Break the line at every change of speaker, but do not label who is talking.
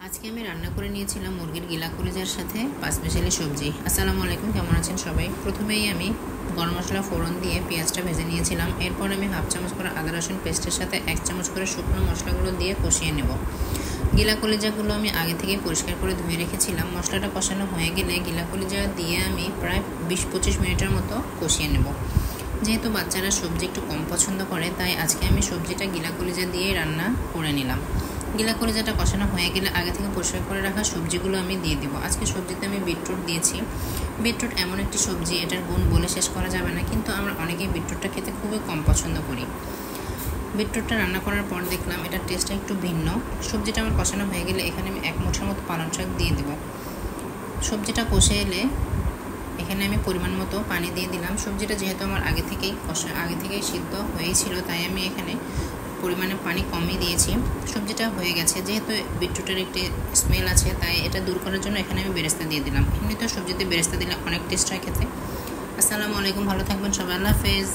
আজকে আমি রান্না করে নিয়েছিলাম মুরগির গিলা কলিজার সাথে পাঁচমিশালি সবজি। আসসালামু আলাইকুম, কেমন আছেন সবাই? প্রথমেই আমি গরম মশলা ফোড়ন দিয়ে পেঁয়াজটা ভেজে নিয়েছিলাম। এরপর আমি হাফ চামচ করে আদা রসুন পেস্টের সাথে 1 চামচ করে শুকনো মশলাগুলো দিয়ে কষিয়ে নেব। গিলা কলিজাগুলো আমি আগে থেকেই পরিষ্কার করে ধুয়ে রেখেছিলাম। মশলাটা কষানো হয়ে গেলে গিলা কলিজা দিয়ে আমি প্রায় 20-25 মিনিটের মতো কষিয়ে নেব। যেহেতু বাচ্চারা সবজি একটু কম পছন্দ করে, তাই আজকে আমি সবজিটা গিলা কলিজা দিয়েই রান্না করে নিলাম। গিলা কলিজাটা কষানো হয়ে গেলে আগে থেকে পরিষ্কার করে রাখা সবজিগুলো আমি দিয়ে দিব। আজকে সবজিতে আমি বিটরুট দিয়েছি। বিটরুট এমন একটি সবজি, এটার গুণ বলে শেষ করা যাবে না, কিন্তু আমরা অনেকেই বিটরুটটা খেতে খুবই কম পছন্দ করি। বিটরুটটা রান্না করার পর দেখলাম এটার টেস্টটা একটু ভিন্ন। সবজিটা আমার কষানো হয়ে গেলে এখানে আমি 1 মুঠার মতো পালং শাক দিয়ে দেব। সবজিটা কষে এলে এখানে আমি পরিমাণ মতো পানি দিয়ে দিলাম। সবজিটা যেহেতু আমার আগে থেকেই সিদ্ধ হয়েছিল, তাই আমি এখানে পরিমাণে পানি কমই দিয়েছি। সবজিটা হয়ে গেছে। যেহেতু বিটরুটের একটি স্মেল আছে, তাই এটা দূর করার জন্য এখানে আমি বেরেস্তা দিয়ে দিলাম। এমনিতেও সবজিতে বেরেস্তা দিলে অনেক টেস্ট হয় খেতে। আসসালামু আলাইকুম, ভালো থাকবেন সবাই, আল্লাহ হাফেজ।